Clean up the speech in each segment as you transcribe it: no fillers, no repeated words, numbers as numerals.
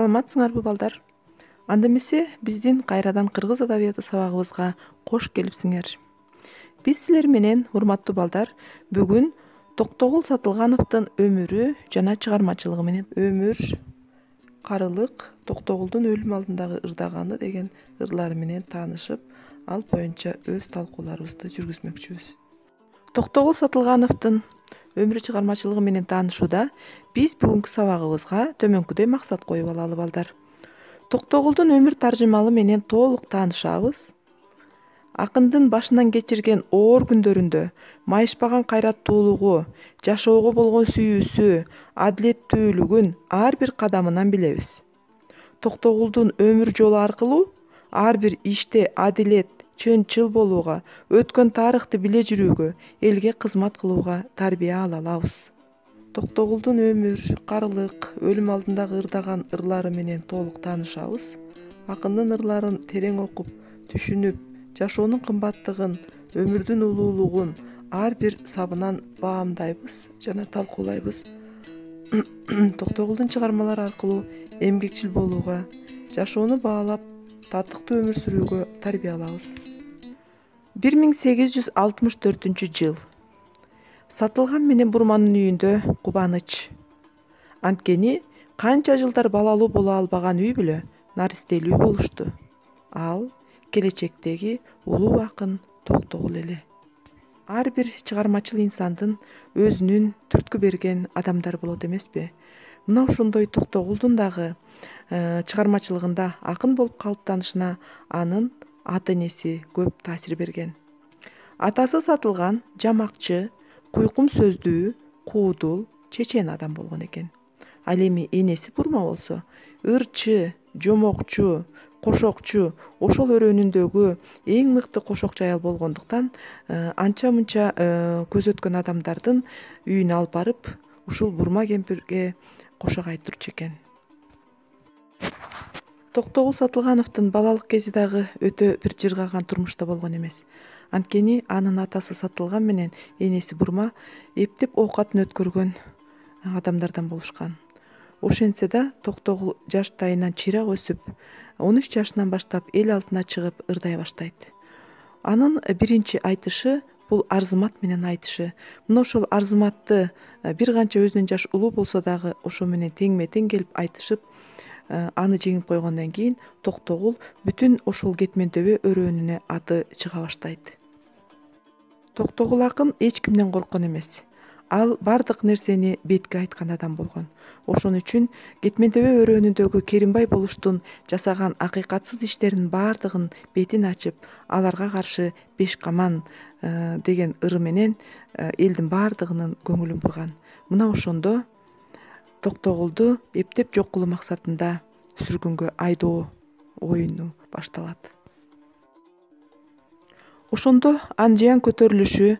Саламатсыңарбы балдар? Анда эмесе биздин кайрадан кыргыз адабияты сабагыбызга кош келипсиңер. Биз силер менен, урматтуу балдар, бүгүн Токтогул Сатылгановдун өмүрү жана чыгармачылыгы менен өмүр, карылык, Токтогулдун өлүм алдындагы ырдаганы деген ырлары менен таанышып, ал боюнча өз талкууларыбызды жүргүзмөкчүбүз. Токтогул Сатылгановдун өмүрү чыгармачылыгы менен таанышууда биз бүгүнкү сабагыбызга төмөнкүдөй максат коюп алалы балдар. Токтогулдун өмүр таржымалы менен толук таанышабыз. Акындын башынан кечирген оор күндөрүндө майышпаган кайраттуулугу, жашоого болгон сүйүүсү, адилеттүүлүгүн ар бир кадамынан билебиз. Токтогулдун өмүр жолу аркылуу ар бир иште адилет, чынчыл болууга, өткөн тарыхты биле жүрүүгө, элге кызмат кылууга тарбия ала алабыз. Токтогулдун өмүр, карылык, өлүм алдындагы ырдаган ырлары менен толук таанышабыз. Акындын ырларын терең окуп, түшүнүп, жашоонун кымбаттыгын, өмүрдүн улуулугун ар бир сабынан баамдайбыз жана талкуулайбыз. Токтогулдун чыгармалары аркылуу эмгекчил болууга, жашоону баалап, татыктуу өмүр сүрүүгө тарбиялабыз. 1864 жыл. Сатылган менен Бурманын үйүндө кубаныч. Анткени канча жылдар балалуу боло албаган үй бүлө наристелүү болушту. Ал келечектеги улуу акын Токтогул эле. Ар бир чыгармачыл инсандын өзүнүн түрткү берген адамдары болот эмеспи? Мына ошондой Токтогулдун дагы чыгармачылыгында акын болуп калыптанышына анын ата-энеси көп таасир берген. Атасы Сатылган жамакчы, куйкум сөздүү, куудул, чечен адам болгон экен. Ал эми энеси Бурма болсо ырчы, жомокчу, кошокчу, ошол өрөөнүндөгү эң мыкты кошокчу аял болгондуктан анча мынча көзөткөн адамдардын үйүнө алып барып, ушул Бурма кемпирге кошок айтырчу экен. Токтогул Сатылгановдун балалык кези дагы өтө бир жыргаган турмушта болгон эмес. Анткени анын атасы Сатылган менен энеси Бурма эптеп оокатын өткөргөн адамдардан болушкан. Ошентсе да Токтогул жаштайынан чыйрак өсүп, 13 жашынан баштап эл алдына чыгып ырдай баштайт. Анын биринчи айтышы бул Арзымат менен айтышы. Мына ошол Арзыматты бир канча өзүнөн жаш улуу болсо дагы ошо менен теңме тең келип айтышып, аны жеңип койгондон кийин Токтогул бүтүн ошол кетмен төбө өрөөнүнө аты чыга баштайт. Токтогул акын эч кимден корккон эмес. Ал бардык нерсени бетке айткан адам болгон. Ошон үчүн кетмен төбө өрөөнүндөгү Керимбай болуштун жасаган акыйкатсыз иштеринин бардыгын бетин ачып, аларга каршы Бешкаман деген ыры менен элдин бардыгынын көңүлүн бурган. Мына ошондо Токтогулду эптеп жок кылуу максатында сүргүнгө айдоо оюну башталат. Ошондо Анжиян көтөрүлүшү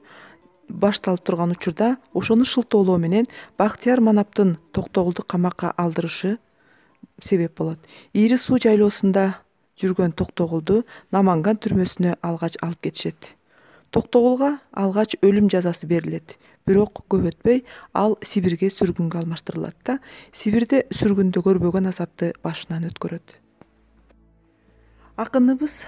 башталып турган учурда ошону шылтоолоо менен Бактияр Манаптын Токтогулду камакка алдырышы себеп болот. Ири суу жайлоосунда жүргөн Токтогулду Наманган түрмөсүнө алгач алып кетишет. Токтогулга алгач өлүм жазасы берилет. Бирок көп өтпөй ал Сибирге сүргүнгө алмаштырылат да, Сибирде сүргүндө көрбөгөн азапты башынан өткөрөт. Акыныбыз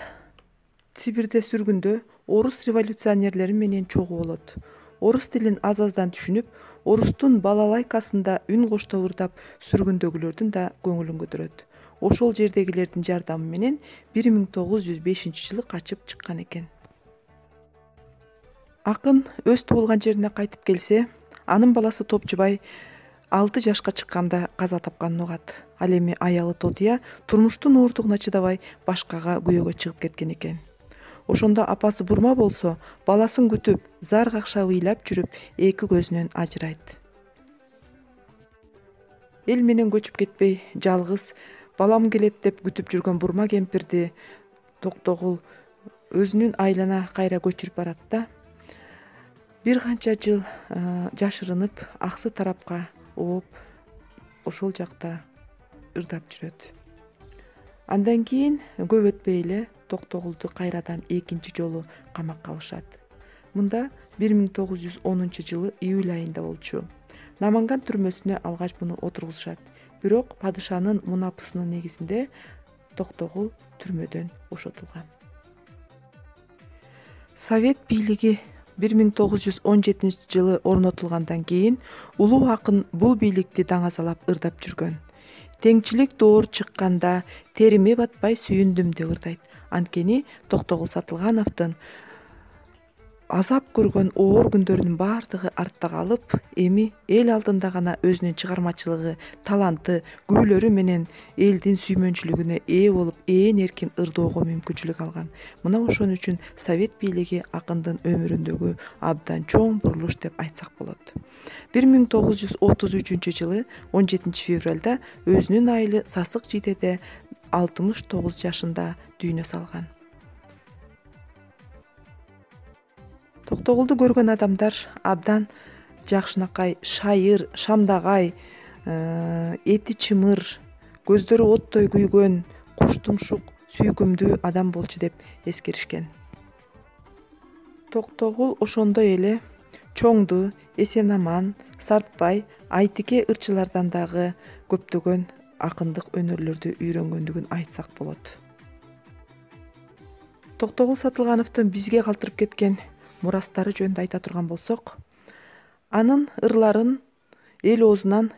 Сибирде сүргүндө орус революционерлери менен чогуу болот. Орус тилин аз-аздан түшүнүп, орустун балалайкасында үн коштоп ырдап сүргүндөгүлөрдүн да көңүлүн көтөрөт. Ошол жердегилердин жардамы менен 1905-жылы качып чыккан экен. Акын өз туулган жерине кайтып келсе, анын баласы Топчубай 6 жашка чыкканда каза тапканын угат. Ал эми аялы Тотуя турмуштун ууруктугуна чыдабай башкага күйөөгө чыгып кеткен экен. Ошондо апасы Бурма болсо баласын күтүп, зар какшап ыйлап жүрүп, эки көзүнөн ажырайт. Эл менен көчүп кетпей, жалгыз балам келет деп күтүп жүргөн Бурма кемпирди Токтогул өзүнүн айылына кайра көчүрүп барат да, бир канча жыл жашырынып, аксы тарапка ооп, ошол жакта ырдап жүрөт. Андан кийин көп өтпөй эле Токтогулду кайрадан экинчи жолу камакка алышат. Мында 1910 жылы июль айында болчу. Наманган түрмөсүнө алгач муну отургузушат. Бирок падышанын мунапысынын негизинде Токтогул түрмөдөн бошотулган. Совет бийлиги 1917-жылы орнотулгандан кийин улуу акын бул бийликти даңазалап ырдап жүргөн. Теңчилик доор чыкканда терими батпай сүйүндүм деп ырдайт. Анткени Токтогул Сатылгановдун азап көргөн оор күндөрүнүн баардыгы артта калып, эми эл алдында гана өзүнүн чыгармачылыгы, таланты, күүлөрү менен элдин сүймөнчүлүгүнө ээ болуп, ээн эркин ырдоого мүмкүнчүлүк алган. Мына ошон үчүн Совет бийлиги акындын өмүрүндөгү абдан чоң бурулуш деп айтсак болот. 1933-жылы 17-февралда өзүнүн айылы Сасык Жидеде 69 жашында дүйнө салган. Токтогулду көргөн адамдар абдан жакшынакай, шайыр, шамдагай, эти чымыр, көздөрү оттой күйгөн, куш тумшук, сүйкүмдүү адам болчу деп эскеришкен. Токтогул ошондой эле Чоңду, Эсен-Аман, Сартбай, Айтике ырчылардан дагы көптөгөн акындык өнөрлөрдү үйрөнгөндүгүн айтсак болот. Токтогул Сатылгановдун бизге калтырып кеткен мурастары жөнүндө айта турган болсок, анын ырларын эл оозунан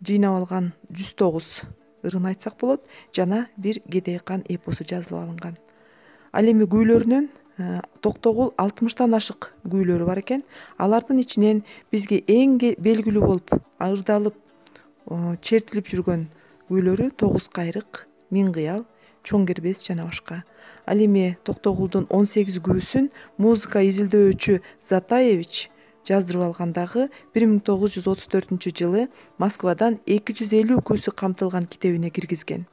жыйнап алган 109 ырын айтсак болот, жана бир Кедей кан эпосу жазылып алынган. Ал эми күүлөрүнөн Токтогул 60тан ашык күүлөрү бар экен. Алардын ичинен бизге эң белгилүү болуп, ырдалып, чертилип жүргөн күүлөрү Тогуз кайрык, Миң кыял, Чоң кербез жана башка. Ал эми Токтогулдун 18 күүсүн музыка изилдөөчү Затаевич жаздырып алгандагы 1934-жылы Москвадан 250 күүсү камтылган китебине киргизген.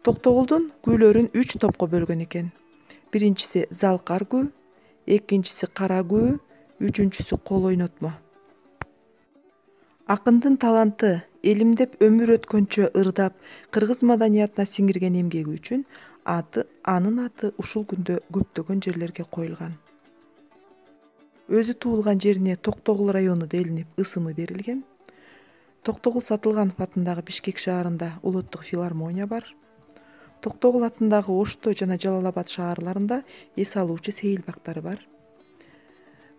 Токтогулдун күүлөрүн 3 топко бөлгөн экен. Биринчиси залкар күү, экинчиси кара күү, үчүнчүсү кол ойнотмо. Акындын таланты элимдеп өмүр өткөнчө ырдап, кыргыз маданиятына сиңирген эмгеги үчүн анын аты ушул күндө көптөгөн жерлерге коюлган. Өзү туулган жерине Токтогул району делинип ысымы берилген. Токтогул Сатылганов атындагы Бишкек шаарында улуттук филармония бар. Токтогул атындагы Ошто жана Жалал Абад шаарларында эс алуучу сейилбактары бар.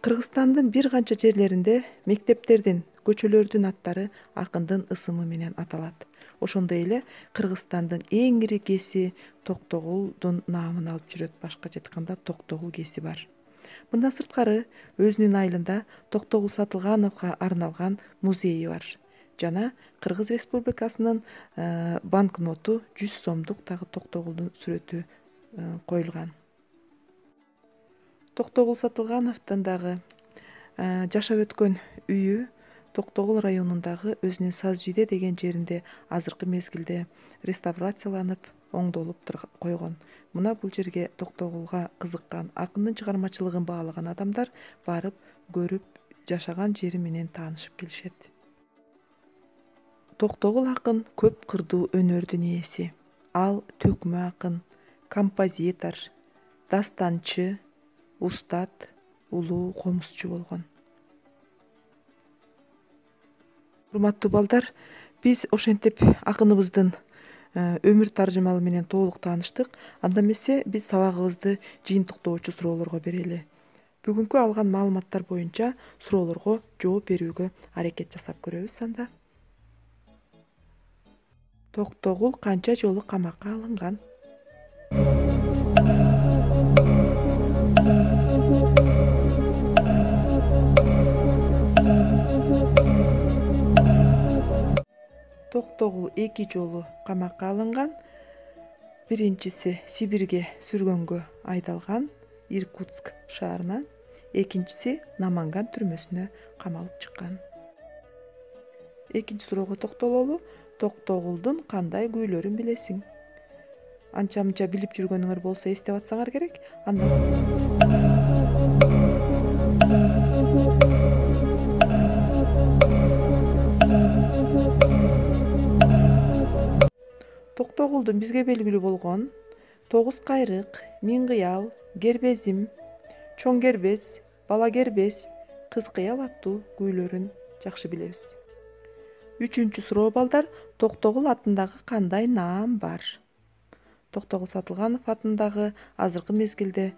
Кыргызстандын бир канча жерлеринде мектептердин, көчөлөрдүн аттары акындын ысымы менен аталат. Ошондой эле Кыргызстандын эң ири кеси Токтогулдун наамын алып жүрөт. Башкача айтканда Токтогул кеси бар. Мындан сырткары өзүнүн айылында Токтогул Сатылгановго арналган музейи бар. Жана Кыргыз Республикасынын банкноту 100 сомдук дагы Токтогулдун сүрөтү коюлган. Токтогул Сатылгановдун дагы жашап өткөн үйү Токтогул районундагы өзүнүн Саз Жиде деген жеринде азыркы мезгилде реставрацияланып, оңдолуп койгон. Мына бул жерге Токтогулга кызыккан, акындын чыгармачылыгын баалаган адамдар барып, көрүп, жашаган жери менен таанышып келишет. Токтогул акын көп кырдуу өнөрдүн ээси. Ал төкмө акын, композитор, дастанчы, устат, улуу комузчу болгон. Урматтуу балдар, биз ошентип акыныбыздын өмүр таржымалы менен толук тааныштык. Анда эмесе биз сабагыбызды жыйынтыктоочу суроолорго берели. Бүгүнкү алган маалыматтар боюнча суроолорго жооп берүүгө аракет жасап көрөбүз анда. Токтогул канча жолу камакка алынган? Токтогул 2 жолу камакка алынган. Биринчиси Сибирге сүргөнгө айдалган Иркутск шаарына, экинчиси Наманган түрмөсүнө камалып чыккан. Экинчи суроого токтололу. Токтогулдун кандай күүлөрүн билесиң? Анча-мынча билип жүргөнүңөр болсо эстеп атсаңар керек. Токтогулдун бизге белгилүү болгон Тогуз кайрык, Миң кыял, Кербезим, Чоң кербез, Бала кербез, Кыз кыял аттуу күүлөрүн жакшы билебиз. Үчүнчү суроо балдар, Токтогул атындагы кандай наам бар? Токтогул Сатылганов атындагы азыркы мезгилде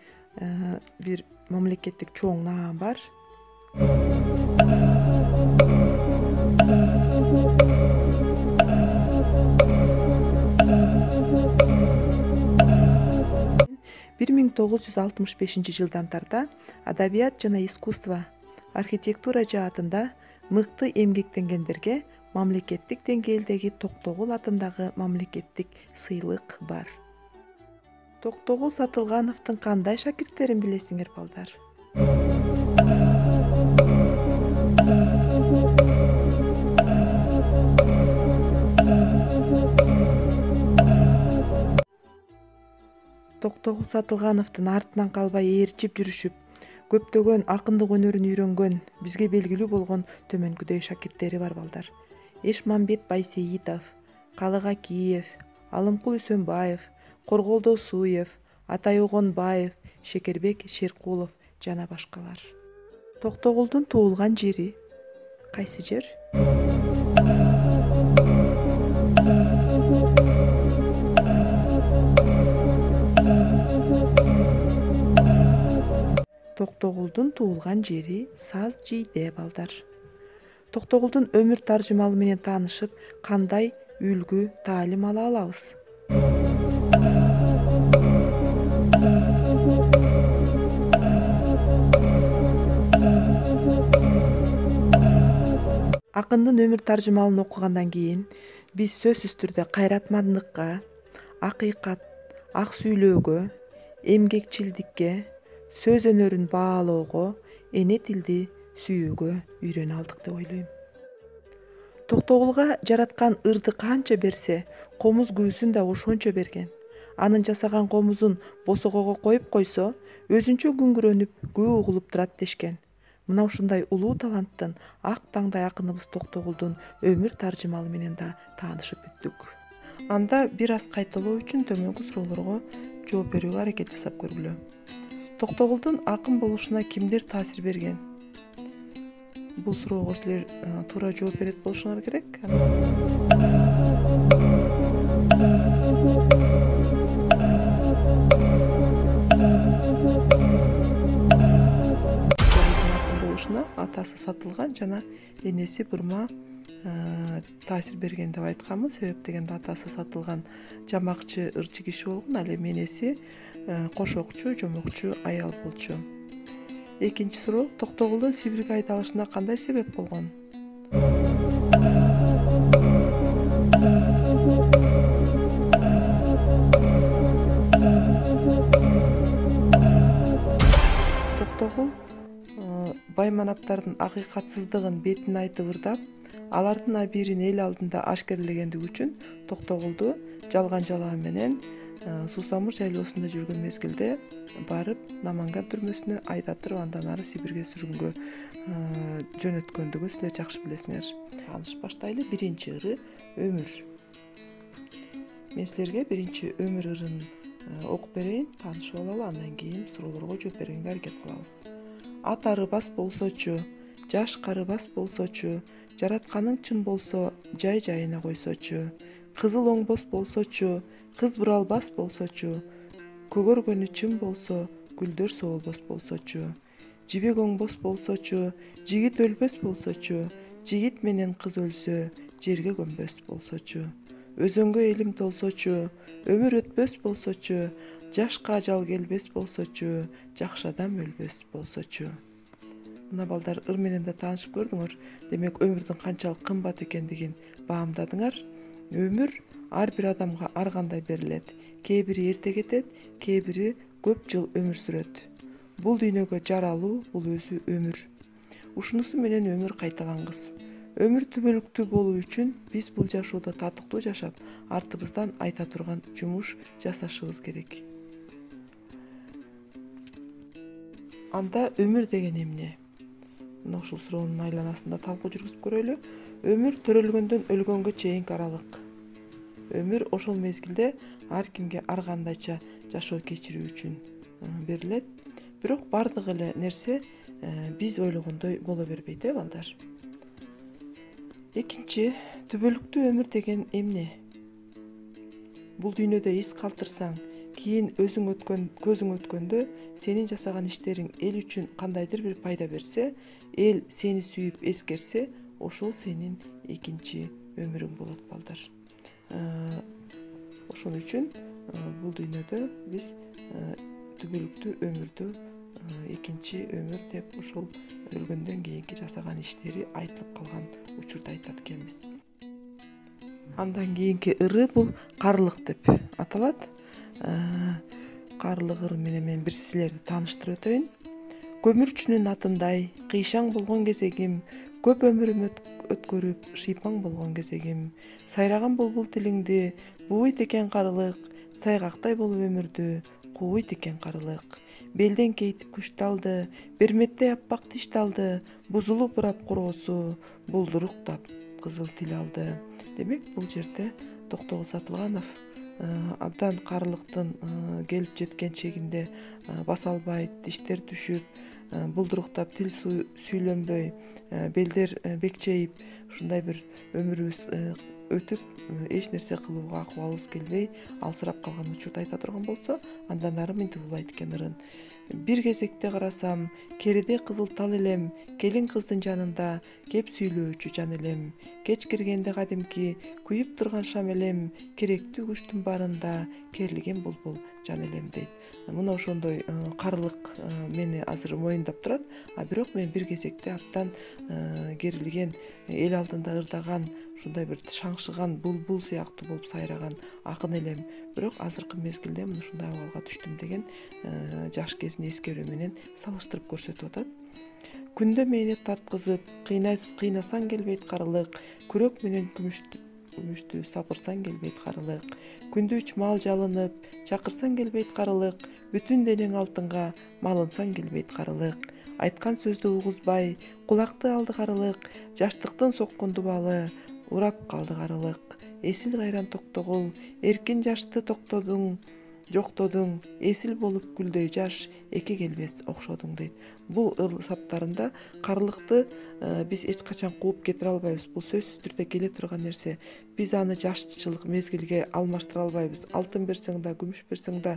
бир мамлекеттик чоң наам бар. Бир миң 965 жылдан тарта адабият жана искусство, архитектура жаатында мыкты эмгектенгендерге мамлекеттик деңгээлдеги Токтогул атындагы мамлекеттик сыйлык бар. Токтогул Сатылгановдун кандай шакирттерин билесиңер балдар? Токтогул Сатылгановдун артынан калбай ээрчип жүрүшүп, көптөгөн акындык өнөрүн үйрөнгөн, бизге белгилүү болгон төмөнкүдөй шакирттери бар балдар. Эшмамбет Байсейитов, Калык Акиев, Алымкул Үсөнбаев, Корголдо Сууев, Атай Огонбаев, Шекербек Шеркулов жана башкалар. Токтогулдун туулган жери кайсы жер? Токтогулдун туулган жери Саз Жийде балдар. Токтогулдун өмүр таржымалы менен таанышып, кандай үлгү, таалим ала алабыз? Акындын өмүр таржымалын окугандан кийин биз сөзсүз түрдө кайратмандыкка, акыйкат, ак сүйлөөгө, эмгекчилдикке, сөз өнөрүн баалоого, эне тилди сүйүүгө үйрөнө алдык деп ойлойм. Токтогулга жараткан ырды канча берсе, комуз күүсүн да ошончо берген. Анын жасаган комузун босогого коюп койсо, өзүнчө күңгүрөнүп, көө угулуп турат дешкен. Мына ушундай улуу таланттын, ак таңдай акыныбыз Токтогулдун өмүр таржымалы менен да таанышып бүттүк. Анда бир аз кайталоо үчүн төмөнкү суроолорго жооп берүүгө аракет жасап көргүлө. Токтогулдун акын болушуна кимдер таасир берген? Бул суроого силер туура жооп берет болушуңар керек. Атасы Сатылган жана энеси Бурма таасир берген деп айтканмын. Себеп дегенде атасы Сатылган жамакчы, ырчы киши болгон, ал эми энеси кошокчу, жомокчу аял болчу. Экинчи суроо, Токтогулдун Сибирге айдалышына кандай себеп болгон? Токтогул байманаптардын акыйкатсыздыгын бетин айтып ырдап, алардын абийирин эл алдында ашкерлегендиги үчүн Токтогулду жалган жалаа менен Суусамыр жайлоосунда жүргөн мезгилде барып Наманган түрмөсүнө айдатырып, андан ары Сибирге сүргүнгө жөнөткөндүгүн силер жакшы билесиңер. Тааныш баштайлы. Биринчи ыры өмүр. Мен силерге биринчи өмүр ырын окуп берейин, таанышып алалы, андан кийин суроолорго жооп бергенге аракет кылабыз. Ат арыбас болсочу, жаш карыбас болсочу, жаратканың чын болсо, жай жайына койсочу, кызыл оңбос болсочу, кыз буралбас болсочу, көгөргөнү чын болсо, гүлдөр соолбос болсочу, жибек оңбос болсочу, жигит өлбөс болсочу, жигит менен кыз өлсө, жерге көмбөс болсочу, өзөнгө элим толсочу, өмүр өтпөс болсочу, жашка ажал келбес болсочу, жакшы адам өлбөс болсочу. Мына балдар ыр менен да таанышып көрдүңөр. Демек өмүрдүн канчалык кымбат экендигин баамдадыңар. Өмүр ар бир адамга ар кандай берилет. Кээ бири эрте кетет, кээ бири көп жыл өмүр сүрөт. Бул дүйнөгө жаралуу, бул өзү өмүр. Ушунусу менен өмүр кайталангыс. Өмүр түбөлүктүү болуу үчүн биз бул жашоодо татыктуу жашап, артыбыздан айта турган жумуш жасашыбыз керек. Анда өмүр деген эмне? Мына ушул суроонун айланасында талкуу жүргүзүп көрөлү. Өмүр төрөлгөндөн өлгөнгө чейинки аралык. Өмүр ошол мезгилде ар кимге ар кандайча жашоо кечирүү үчүн берилет. Бирок бардык эле нерсе биз ойлогондой боло бербейт, балдар. Экинчи, түбөлүктүү өмүр деген эмне? Бул дүйнөдө из калтырсаң, кийин көзүң өткөндө сенин жасаган иштериң эл үчүн кандайдыр бир пайда берсе, эл сени сүйүп эскерсе, ошол сенин экинчи өмүрүң болот балдар. Ошон үчүн бул дүйнөдө биз түбөлүктүү өмүрдү экинчи өмүр деп ошол өлгөндөн кийинки жасаган иштери айтылып калган учурда айтат экенбиз. Андан кийинки ыры бул карылык деп аталат. Карылык ыры менен мен бир силерди тааныштырып өтөйүн. Көмүрчүнүн атындай кыйшаң болгон кезегим, көп өмүрүм өткөрүп шыйпаң болгон кезегим, сайраган булбул тилиңди бууйт экен карылык, сайгактай болуп өмүрдү кууйт экен карылык. Белден кейтип кушталды, берметтей аппак тиш талды, бузулуп ырап короосу, булдуруктап кызыл тил алды. Демек, бул жерде Токтогул Сатылганов абдан карылыктын келип жеткен чегинде баса албай, тиштер түшүп, булдуруктап тил сүйлөнбөй, белдер бекчейип, ушундай бир өмүрүбүз өтүп, эч нерсе кылууга акыбалыбыз келбей, алсырап калган учурда айта турган болсо, андан ары мынтип улайт экен ырын. Бир кезекте карасам, кереде кызыл тал элем, келин кыздын жанында кеп сүйлөөчү жан элем. Кеч киргенде кадимки күйүп турган шам элем, керектүү куштун барында керилген булбул жан элем дейт. Мына ошондой карылык мени азыр моюндап турат, а бирок мен бир кезекте абдан керилген, эл алдында ырдаган, ушундай бир шаңшыган булбул сыяктуу болуп сайраган акын элем. Бирок азыркы мезгилде мына ушундай абалга түштүм деген жаш кезин эскерүү менен салыштырып көрсөтүп атат. Күндө мээнет тарткызып, кыйнасаң келбейт карылык, күрөк менен күмүштү сапырсаң келбейт карылык. Күндө 3 мал жалынып, чакырсаң келбейт карылык, бүтүн денең алтынга малынсаң келбейт карылык. Айткан сөздү угузбай, кулакты алды карылык, жаштыктын соккун дубалы, урап калды карылык. Эсил кайран Токтогул, эркин жашты жоктодуң, эсил болуп гүлдөй жаш, эке келбес окшодуң дейт. Бул ыр саптарында карылыкты биз эч качан кууп кетире албайбыз. Бул сөзсүз түрдө келе турган нерсе. Биз аны жашчылык мезгилге алмаштыра албайбыз. Алтын берсең да, күмүш берсең да,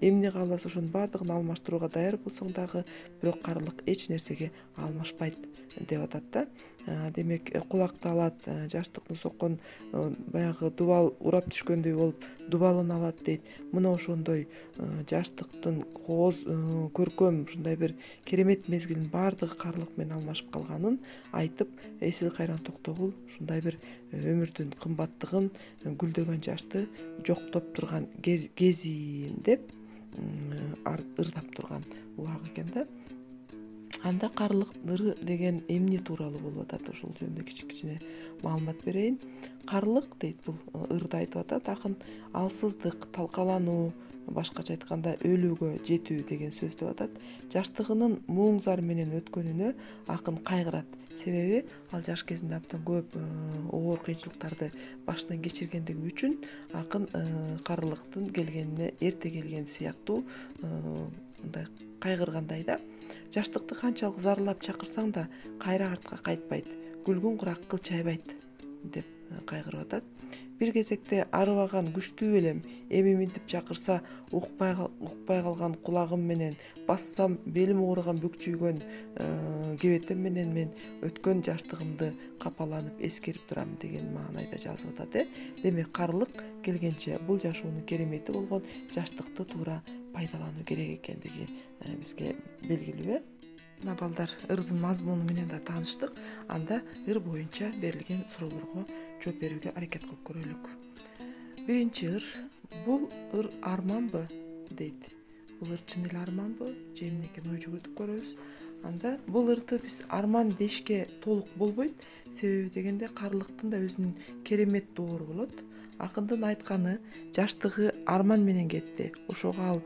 эмне кааласа ошонун баардыгын алмаштырууга даяр болсоң дагы, бирок карылык эч нерсеге алмашпайт деп атат да. Демек, кулакты алат, жаштыктын соккон баягы дубал урап түшкөндөй болуп дубалын алат дейт. Мына ошондой жаштыктын кооз көркөм ушундай бир керемет мезгилин баардыгы карылык менен алмашып калганын айтып, эсил кайран Токтогул ушундай бир өмүрдүн кымбаттыгын, гүлдөгөн жашты жоктоп турган кезим деп ырдап турган убак экен да. Анда карылык ыры деген эмне тууралуу болуп атат, ошол жөнүндө кичине маалымат берейин. Карылык дейт бул ырда айтып атат, акын алсыздык, талкалануу, башкача айтканда өлүүгө жетүү деген сөз деп атат. Жаштыгынын муң зар менен өткөнүнө акын кайгырат. Себеби ал жаш кезинде абдан көп оор кыйынчылыктарды башынан кечиргендиги үчүн акын карылыктын келгенине эрте келген сыяктуу мындай кайгыргандай да. Жаштыкты канчалык зарлап чакырсаң да кайра артка кайтпайт, күлгүн курак кыл чайбайт деп кайгырып атат. Бир кезекте арыбаган күчтүү элем, эми минтип чакырса укпай калган кулагым менен, бассам белим ооруган бүкчүйгөн кебетем менен мен өткөн жаштыгымды капаланып эскерип турам деген маанайда жазып атат. Демек, карылык келгенче бул жашоонун керемети болгон жаштыкты туура пайдалануу керек экендиги бизге белгилүү. Мына балдар, ырдын мазмуну менен да тааныштык. Анда ыр боюнча берилген суроолорго жооп берүүгө аракет кылып көрөлүк. Биринчи ыр, бул ыр арманбы дейт. Бул ыр чын эле арманбы же эмне экен ой жүгүртүп көрөбүз. Анда бул ырды биз арман дешке толук болбойт. Себеби дегенде карылыктын да өзүнүн керемет доору болот. Акындын айтканы жаштыгы арман менен кетти. Ошого ал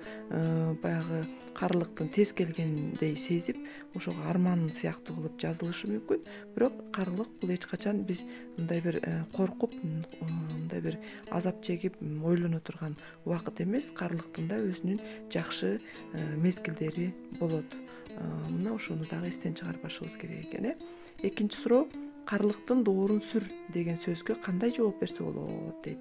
баягы карылыктын тез келгендей сезип, ошого арман сыяктуу кылып жазылышы мүмкүн. Бирок карылык бул эч качан биз мындай бир коркуп, мындай бир азап чегип ойлоно турган убакыт эмес. Карылыктын да өзүнүн жакшы мезгилдери болот. Мына ошону дагы эстен чыгарбашыбыз керек экен. Экинчи суроо, карлыктын доорун сүр деген сөзгө кандай жооп берсе болот дейт.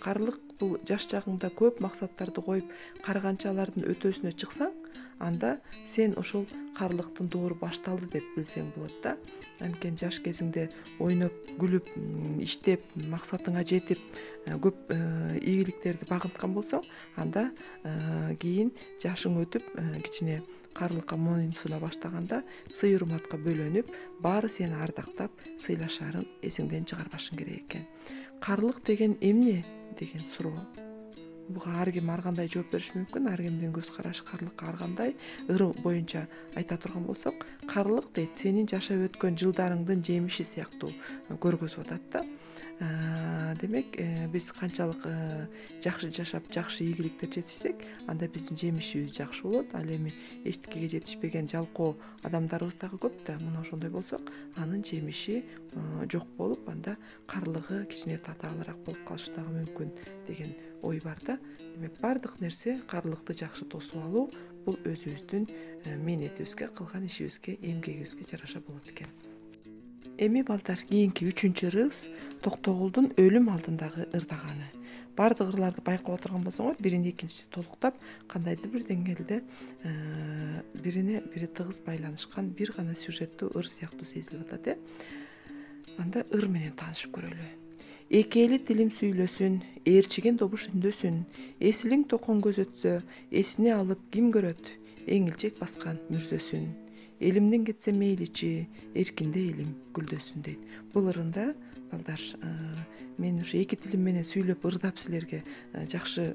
Карлык бул жаш чагыңда көп максаттарды коюп карганча алардын өтөөсүнө чыксаң, анда сен ошол карлыктын доору башталды деп билсең болот да. Анткени жаш кезиңде ойноп, күлүп, иштеп, максатыңа жетип, көп ийгиликтерди багынткан болсоң, анда кийин жашың өтүп, кичине карлыкка моюнсуна баштаганда сый урматка бөлөнүп, баары сени ардактап, сыйлашарын эсиңден чыгарбашың керек экен. Карлык деген эмне деген суроо. Буга ар ким ар кандай жооп бериши мүмкүн. Ар кимдин көз карашы карлыкка ар кандай. Ыр боюнча айта турган болсок, карлык дейт сенин жашап өткөн жылдарыңдын жемиши сыяктуу көргөзүп атат да. Демек, биз канчалык жакшы жашап, жакшы ийгиликтер жетишсек, анда биздин жемишибиз жакшы болот. Ал эми эчтекеге жетишпеген жалкоо адамдарыбыз дагы көп да. Мына ошондой болсок, анын жемиши жок болуп, анда карлыгы кичине татаалыраак болуп калышы дагы мүмкүн деген ой бар да. Демек, бардык нерсе карлыкты жакшы тосуп алуу бул өзүбүздүн мээнетибизге, кылган ишибизге, эмгегибизге жараша болот экен. Эми балдар, кийинки 3-ырыбыз Токтогулдун өлүм алдындагы ырдаганы. Бардык ырларды байкап отурган болсоңор, бирини экинчиси толуктап, кандайдыр бир деңгээлде бирине бири тыгыз байланышкан бир гана сюжеттүү ыр сыяктуу сезилип атат. Анда ыр менен таанышып көрөлү. Эки эли тилим сүйлөсүн, ээрчиген добуш үндөсүн, эсилиң токон көз өтсө, эсине алып ким көрөт, эңилчек баскан мүрзөсүн. Элимден кетсе мейличи, эркинде элим гүлдөсүн дейт. Бул ырында балдар, мен ушу эки тилим менен сүйлөп ырдап силерге жакшы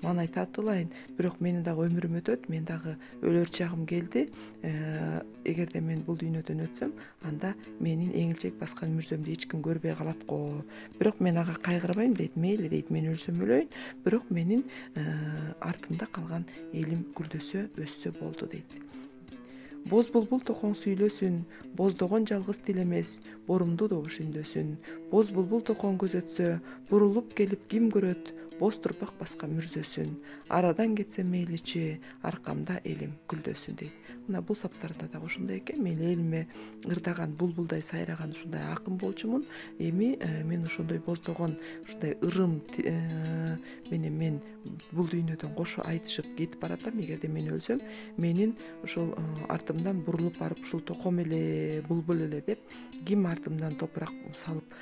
маанай тартуулайын, бирок менин дагы өмүрүм өтөт, мен дагы өлөр чагым келди. Эгерде мен бул дүйнөдөн өтсөм, анда менин эңилчек баскан мүрзөмдү эч ким көрбөй калат го. Бирок мен ага кайгырбайм дейт. Мейли дейт, мен өлсөм өлөйүн, бирок менин артымда калган элим гүлдөсө, өссө болду дейт. Боз булбул токоң сүйлөсүн, боздогон жалгыз тил эмес, борумду добуш үндөсүн. Боз булбул токоң көз өтсө, бурулуп келип ким көрөт, боз турпак баскан мүрзөсүн. Арадан кетсе мейличи, аркамда элим гүлдөсүн дейт. Мына бул саптарда да ошондой экен. Мен элиме ырдаган, булбулдай сайраган ушундай акын болчумун. Эми мен ошондой боздогон, ушундай ырым менен мен бул дүйнөдөн кошо айтышып кетип баратам. Эгерде мен өлсөм, менин ушул артымдан бурулуп барып, ушул током эле, булбул эле деп, ким артымдан топурак салып,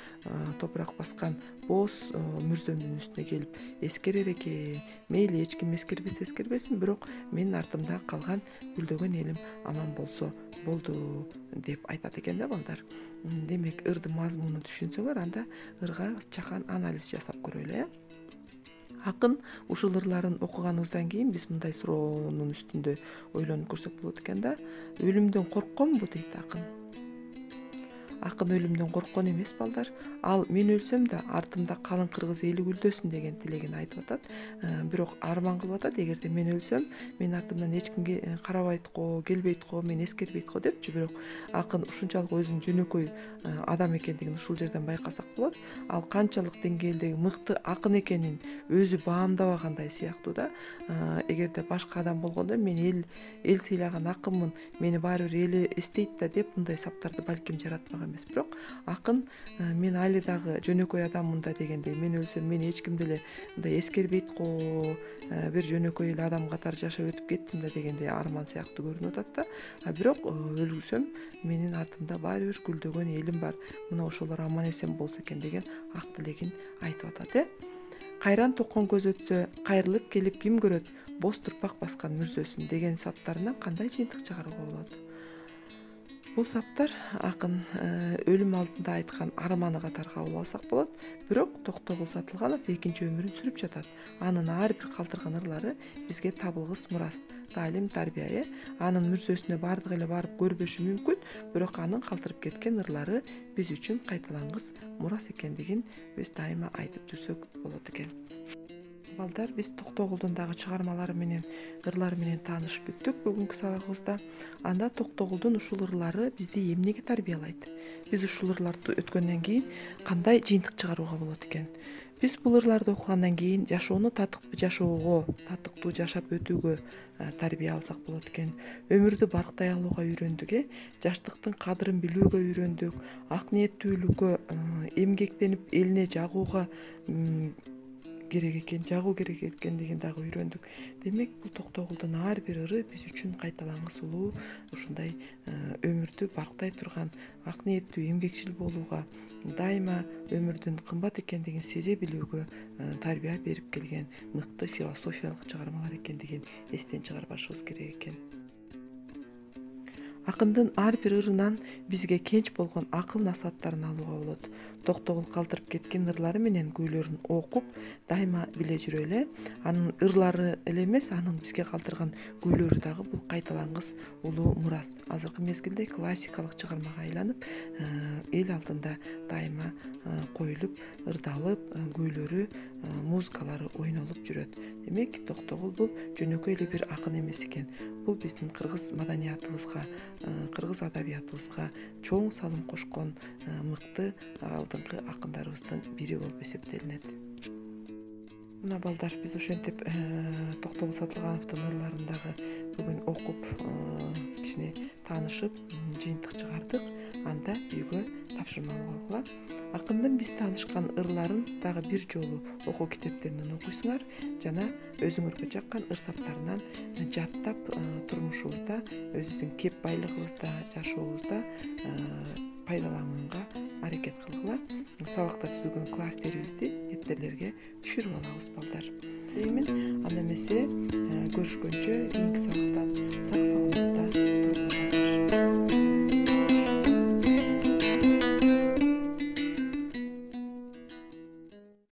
топурак баскан боз мүрзөмдүн үстүнө келип эскерер экен. Мейли эч ким эскербесин, бирок менин артымда калган гүлдөгөн элим аман болсо болду деп айтат экен да балдар. Демек, ырдын мазмунун түшүнсөңөр, анда ырга чакан анализ жасап көрөлү. Акын ушул ырларын окуганыбыздан кийин биз мындай суроонун үстүндө ойлонуп көрсөк болот экен да. Өлүмдөн коркконбу дейт акын. Акын өлүмдөн корккон эмес балдар. Ал мен өлсөм да артымда калың кыргыз эли гүлдөсүн деген тилегин айтып атат. Бирок арман кылып атат, эгерде мен өлсөм, мен артымдан эч ким карабайт го, келбейт го, мен эскербейт го депчи. Бирок акын ушунчалык өзүнүн жөнөкөй адам экендигин ушул жерден байкасак болот. Ал канчалык деңгээлдеги мыкты акын экенин өзү баамдабагандай сыяктуу да. Эгерде башка адам болгондо мен эл сыйлаган акынмын, мени баары бир эли эстейт да деп мындай саптарды балким жаратпаган эмес. Бирок акын мен али дагы жөнөкөй адаммын да дегендей, мен өлсөм мени эч ким деле мындай эскербейт го, бир жөнөкөй эле адам катары жашап өтүп кеттим да дегендей арман сыяктуу көрүнүп атат да. Бирок өлсөм менин артымда баары бир гүлдөгөн элим бар. Мына ошолор аман эсен болсо экен деген ак тилегин айтып атат. Кайран токкон көз өтсө, кайрылып келип ким көрөт, боз турпак баскан мүрзөсүн деген саптарынан кандай жыйынтык чыгарууга болот? Бул саптар акын өлүм алдында айткан арманы катары кабыл алсак болот. Бирок Токтогул Сатылганов экинчи өмүрүн сүрүп жатат. Анын ар бир калтырган ырлары бизге табылгыс мурас, таалим, тарбия. Анын мүрзөсүнө бардык эле барып көрбөшү мүмкүн, бирок анын калтырып кеткен ырлары биз үчүн кайталангыс мурас экендигин биз дайыма айтып жүрсөк болот экен. Балдар, биз Токтогулдун дагы чыгармалары менен, ырлары менен таанышып бүттүк бүгүнкү сабагыбызда. Анда Токтогулдун ушул ырлары бизди эмнеге тарбиялайт? Биз ушул ырларды өткөндөн кийин кандай жыйынтык чыгарууга болот экен? Биз бул ырларды окугандан кийин жашоону жашоого, татыктуу жашап өтүүгө тарбия алсак болот экен. Өмүрдү барктай алууга үйрөндүк, жаштыктын кадырын билүүгө үйрөндүк, ак ниеттүүлүккө, эмгектенип элине жагууга жагуу керек экендигин дагы үйрөндүк. Демек, бул Токтогулдун ар бир ыры биз үчүн кайталангыс улуу, ушундай өмүрдү барктай турган, ак ниеттүү, эмгекчил болууга, дайыма өмүрдүн кымбат экендигин сезе билүүгө тарбия берип келген мыкты философиялык чыгармалар экендигин эстен чыгарбашыбыз керек экен. Акындын ар бир ырынан бизге кенч болгон акыл насааттарын алууга болот. Токтогул калтырып кеткен ырлары менен күүлөрүн окуп, дайыма биле жүрөлү. Анын ырлары эле эмес, анын бизге калтырган күүлөрү дагы бул кайталангыс улуу мурас. Азыркы мезгилде классикалык чыгармага айланып, эл алдында дайыма коюлуп, ырдалып, күүлөрү, музыкалары ойнолуп жүрөт. Демек, Токтогул бул жөнөкөй эле бир акын эмес экен. Бул биздин кыргыз маданиятыбызга, кыргыз адабиятыбызга чоң салым кошкон мыкты алдыңкы акындарыбыздын бири болуп эсептелинет. Мына балдар, биз ошентип Токтогул Сатылгановдун ырларын дагы бүгүн окуп, кичине таанышып, жыйынтык чыгардык. Анда үйгө тапшырмалуу койгула. Акындын биз таанышкан ырларын дагы бир жолу окуу китептеринен окуйсуңар жана өзүңөргө жаккан ыр саптарынан жаттап, турмушубузда, өзүбүздүн кеп байлыгыбызда, жашообузда пайдаланганга аракет кылгыла. Сабакта түзүлгөн кластерибизди эптерлерге түшүрүп алабыз балдар. Деймин, анда эмесе көрүшкөнчө кийинки сабакта